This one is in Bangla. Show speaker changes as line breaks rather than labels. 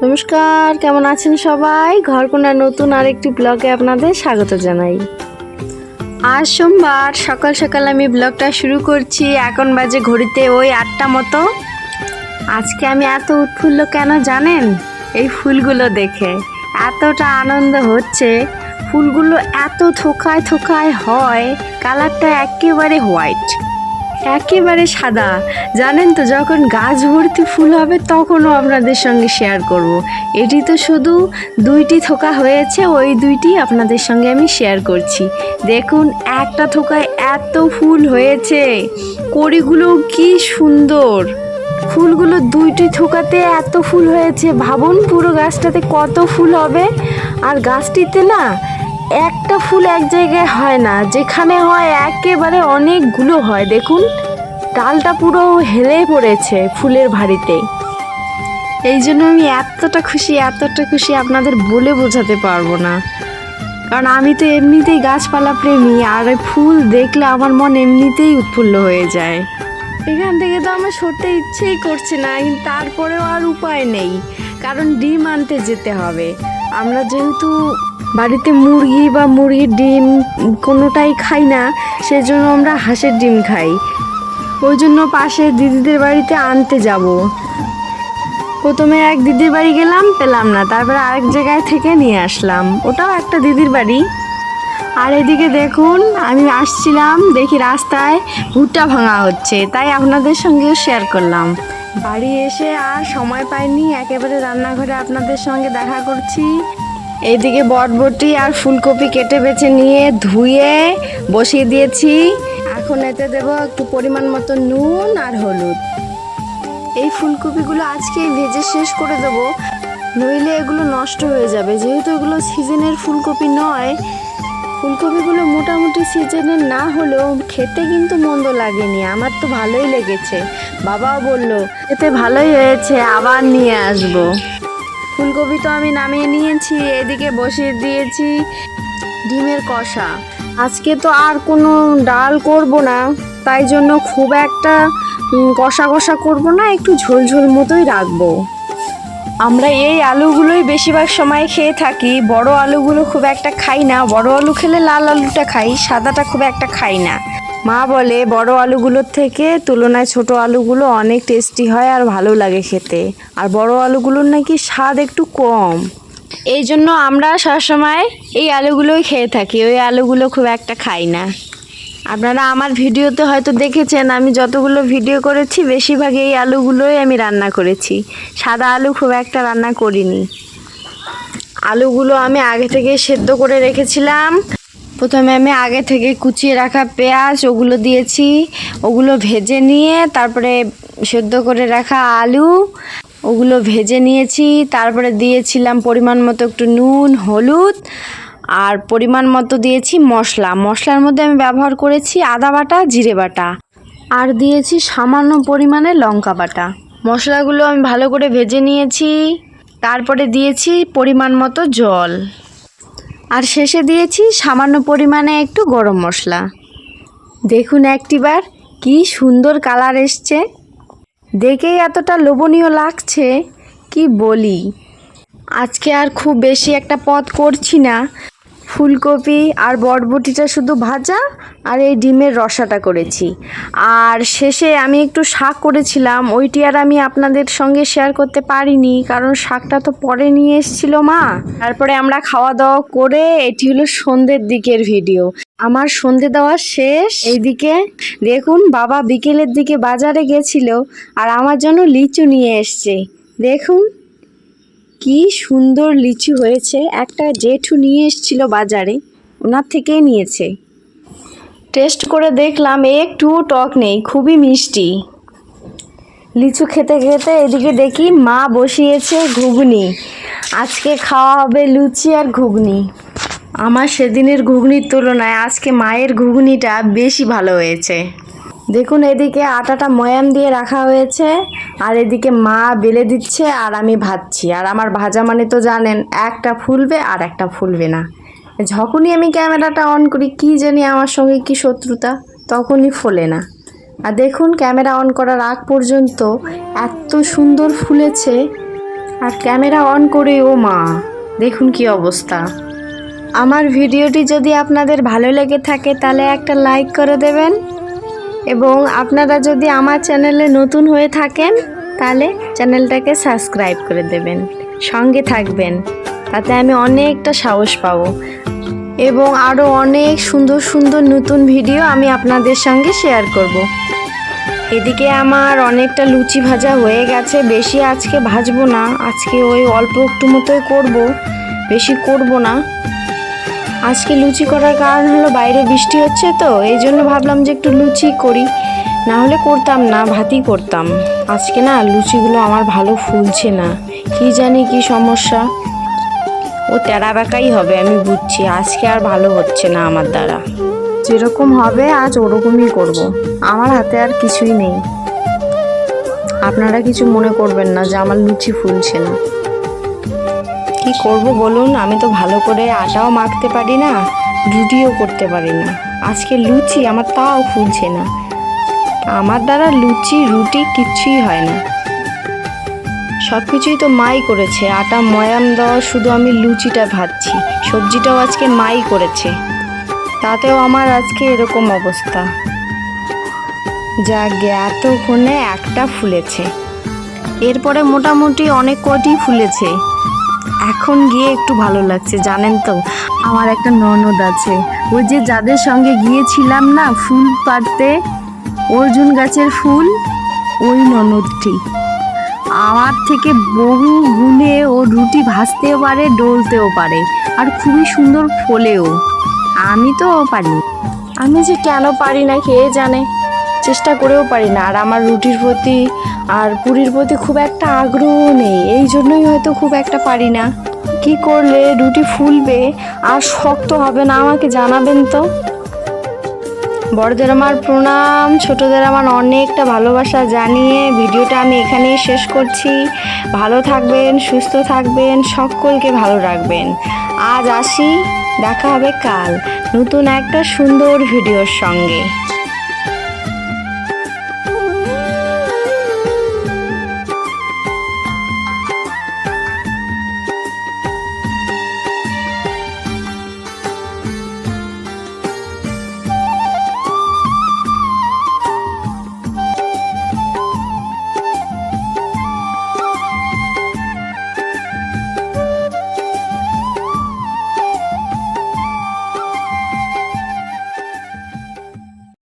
নমস্কার, কেমন আছেন সবাই? ঘরকোনার নতুন আরেকটি ব্লগে আপনাদের স্বাগত জানাই। আজ সোমবার সকাল সকাল আমি ব্লগটা শুরু করছি। এখন বাজে ঘড়িতে ওই 8টা মতো। আজকে আমি এত উৎফুল্ল কেন জানেন? এই ফুলগুলো দেখে এতটা আনন্দ হচ্ছে। ফুলগুলো এত থোকায় থোকায় হয়, কালারটা একেবারে হোয়াইট, একেবারে সাদা। জানেন তো, যখন গাছ ভর্তি ফুল হবে তখনও আপনাদের সঙ্গে শেয়ার করব। এটি তো শুধু 2টি থোকা হয়েছে, ওই 2টি আপনাদের সঙ্গে আমি শেয়ার করছি। দেখুন, একটা থোকায় এত ফুল হয়েছে, কড়িগুলো কি সুন্দর। ফুলগুলো 2টি থোকাতে এত ফুল হয়েছে, ভাবুন পুরো গাছটাতে কত ফুল হবে। আর গাছটিতে না একটা ফুল এক জায়গায় হয় না, যেখানে হয় একেবারে অনেকগুলো হয়। দেখুন, ডালটা পুরো হেলে পড়েছে ফুলের ভারিতে। এই জন্য আমি এতটা খুশি আপনাদের বলে বোঝাতে পারবো না। কারণ আমি তো এমনিতেই গাছপালা প্রেমী, আর ফুল দেখলে আমার মন এমনিতেই উৎফুল্ল হয়ে যায়। এখান থেকে তো আমার সরতে ইচ্ছেই করছে না, কিন্তু তারপরেও আর উপায় নেই, কারণ ডিম আনতে যেতে হবে। আমরা যেহেতু বাড়িতে মুরগি বা মুরগির ডিম কোনোটাই খাই না, সেজন্য আমরা হাঁসের ডিম খাই। ওই জন্য পাশে দিদিদের বাড়িতে আনতে যাব। প্রথমে এক দিদির বাড়ি গেলাম, পেলাম না, তারপরে আরেক জায়গায় থেকে নিয়ে আসলাম, ওটাও একটা দিদির বাড়ি। আর এদিকে দেখুন, আমি আসছিলাম, দেখি রাস্তায় ভুট্টা ভাঙা হচ্ছে, তাই আপনাদের সঙ্গেও শেয়ার করলাম। বাড়ি এসে আর সময় পাইনি, একেবারে রান্নাঘরে আপনাদের সঙ্গে দেখা করছি। এইদিকে বটবটি আর ফুলকপি কেটে বেছে নিয়ে ধুয়ে বসিয়ে দিয়েছি। এখন এতে দেব একটু পরিমাণ মতো নুন আর হলুদ। এই ফুলকপিগুলো আজকেই ভেজে শেষ করে দেব, নইলে এগুলো নষ্ট হয়ে যাবে। যেহেতু এগুলো সিজনের ফুলকপি নয়, ফুলকপিগুলো মোটামুটি সিজনের না হলেও খেতে কিন্তু মন্দ লাগেনি, আমার তো ভালোই লেগেছে। বাবাও বললো খেতে ভালোই হয়েছে, আবার নিয়ে আসবো। ফুলকপি তো আমি নামিয়ে নিয়েছি, এদিকে বসিয়ে দিয়েছি ডিমের কষা। আজকে তো আর কোনো ডাল করব না, তাই জন্য খুব একটা কষা কষা করব না, একটু ঝোল ঝোল মতোই রাখবো। আমরা এই আলুগুলোই বেশিরভাগ সময় খেয়ে থাকি, বড় আলুগুলো খুব একটা খাই না। বড় আলু খেলে লাল আলুটা খাই, সাদাটা খুব একটা খাই না। মা বলে বড় আলুগুলোর থেকে তুলনায় ছোট আলুগুলো অনেক টেস্টি হয় আর ভালো লাগে খেতে, আর বড় আলুগুলোর নাকি স্বাদ একটু কম। এই জন্য আমরা সবসময় এই আলুগুলোই খেয়ে থাকি, ওই আলুগুলো খুব একটা খাই না। আপনারা আমার ভিডিওতে হয়তো দেখেছেন, আমি যতগুলো ভিডিও করেছি বেশিরভাগ এই আলুগুলোই আমি রান্না করেছি, সাদা আলু খুব একটা রান্না করিনি। আলুগুলো আমি আগে থেকে সেদ্ধ করে রেখেছিলাম। প্রথমে আমি আগে থেকে কুচিয়ে রাখা পেঁয়াজ ওগুলো দিয়েছি, ওগুলো ভেজে নিয়ে তারপরে সেদ্ধ করে রাখা আলু ওগুলো ভেজে নিয়েছি। তারপরে দিয়েছিলাম পরিমাণ মতো একটু নুন, হলুদ, আর পরিমাণ মতো দিয়েছি মশলা। মশলার মধ্যে আমি ব্যবহার করেছি আদা বাটা, জিরে বাটা, আর দিয়েছি সামান্য পরিমাণে লঙ্কা বাটা। মশলাগুলো আমি ভালো করে ভেজে নিয়েছি, তারপরে দিয়েছি পরিমাণ মতো জল, আর শেষে দিয়েছি সামান্য পরিমাণে একটু গরম মশলা। দেখুন একটিবার কি সুন্দর কালার এসছে, দেখেই এতটা লোভনীয় লাগছে কি বলি। আজকে আর খুব বেশি একটা পদ করছি না, ফুলকপি আর বটবটিটা শুধু ভাজা আর এই ডিমের রসাটা করেছি। আর শেষে আমি একটু শাক করেছিলাম, ওইটি আর আমি আপনাদের সঙ্গে শেয়ার করতে পারিনি, কারণ শাকটা তো পরে নিয়ে এসেছিল মা। তারপরে আমরা খাওয়া দাওয়া করে, এটি হলো সন্ধ্যের দিকের ভিডিও। আমার সন্ধে দেওয়া শেষ। এইদিকে দেখুন, বাবা বিকেলের দিকে বাজারে গেছিল আর আমার জন্য লিচু নিয়ে এসছে। দেখুন কি সুন্দর লিচু হয়েছে, একটা জেঠু নিয়ে এসেছিল বাজারে, ওনার থেকেই নিয়েছে। টেস্ট করে দেখলাম একটু টক নেই, খুবই মিষ্টি। লিচু খেতে খেতে এদিকে দেখি মা বসিয়েছে ঘুগনি। আজকে খাওয়া হবে লুচি আর ঘুগনি। আমার সেদিনের ঘুগনির তুলনায় আজকে মায়ের ঘুগনিটা বেশি ভালো হয়েছে। দেখুন এদিকে আটাটা ময়াম দিয়ে রাখা হয়েছে, আর এদিকে মা বেলে দিচ্ছে আর আমি ভাজছি। আর আমার ভাজা মানে তো জানেন, একটা ফুলবে আর একটা ফুলবে না। যখনই আমি ক্যামেরাটা অন করি, কি জানি আমার সঙ্গে কি শত্রুতা, তখনই ফোলে না। আর দেখুন ক্যামেরা অন করার আগ পর্যন্ত এত সুন্দর ফুলেছে, আর ক্যামেরা অন করে ও মা দেখুন কি অবস্থা। আমার ভিডিওটি যদি আপনাদের ভালো লেগে থাকে তাহলে একটা লাইক করে দেবেন, এবং আপনারা যদি আমার চ্যানেলে নতুন হয়ে থাকেন তাহলে চ্যানেলটাকে সাবস্ক্রাইব করে দেবেন, সঙ্গে থাকবেন, তাতে আমি অনেকটা সাহস পাবো এবং আরও অনেক সুন্দর সুন্দর নতুন ভিডিও আমি আপনাদের সঙ্গে শেয়ার করব। এদিকে আমার অনেকটা লুচি ভাজা হয়ে গেছে, বেশি আজকে ভাজবো না, আজকে ওই অল্প একটু মতোই করব, বেশি করব না। আজকে লুচি করার কারণ হলো বাইরে বৃষ্টি হচ্ছে তো, এই জন্য ভাবলাম যে একটু লুচি করি, না হলে করতাম না, ভাতই করতাম। আজকে না লুচিগুলো আমার ভালো ফুলছে না, কি জানি কি সমস্যা। ও তেরা বেঁকাই হবে, আমি বুঝছি, আজকে আর ভালো হচ্ছে না আমার দ্বারা। যেরকম হবে আজ ওরকমই করব, আমার হাতে আর কিছুই নেই। আপনারা কিছু মনে করবেন না যে আমার লুচি ফুলছে না। কি করব বলুন, আমি তো ভালো করে আটাও মাখতে পারি না, রুটিও করতে পারি না। আজকে লুচি আমার তাও ফুলছে না। আমার দ্বারা লুচি রুটি কিচ্ছুই হয় না, সব কিছুই তো মাই করেছে। আটা ময়াম দেওয়া, শুধু আমি লুচিটা ভাজছি, সবজিটাও আজকে মাই করেছে, তাতেও আমার আজকে এরকম অবস্থা। যাক গে, এতক্ষণে একটা ফুলেছে, এরপরে মোটামুটি অনেক কটি ফুলেছে। এখন গিয়ে একটু ভালো লাগছে, জানেন তো আমার একটা ননদ আছে, ওই যে যাদের সঙ্গে গিয়েছিলাম না ফুল পাড়তে, অর্জুন গাছের ফুল, ওই ননদটি আমার থেকে বহু গুণে ও রুটি ভাজতেও পারে, ডলতেও পারে, আর খুবই সুন্দর ফোলেও। আমি তো পারি, আমি যে কেন পারি না কে জানে, চেষ্টা করেও পারি না। আর আমার রুটির প্রতি আর পুরীর প্রতি খুব একটা আগ্রহ নেই, এই জন্যই হয়তো খুব একটা পারি না। কি করলে রুটি ফুলবে আর শক্ত হবে না আমাকে জানাবেন তো। বড়দের আমার প্রণাম, ছোটদের আমার অনেকটা ভালোবাসা জানিয়ে ভিডিওটা আমি এখানেই শেষ করছি। ভালো থাকবেন, সুস্থ থাকবেন, সকলকে ভালো রাখবেন। আজ আসি, দেখা হবে কাল নতুন একটা সুন্দর ভিডিওর সঙ্গে।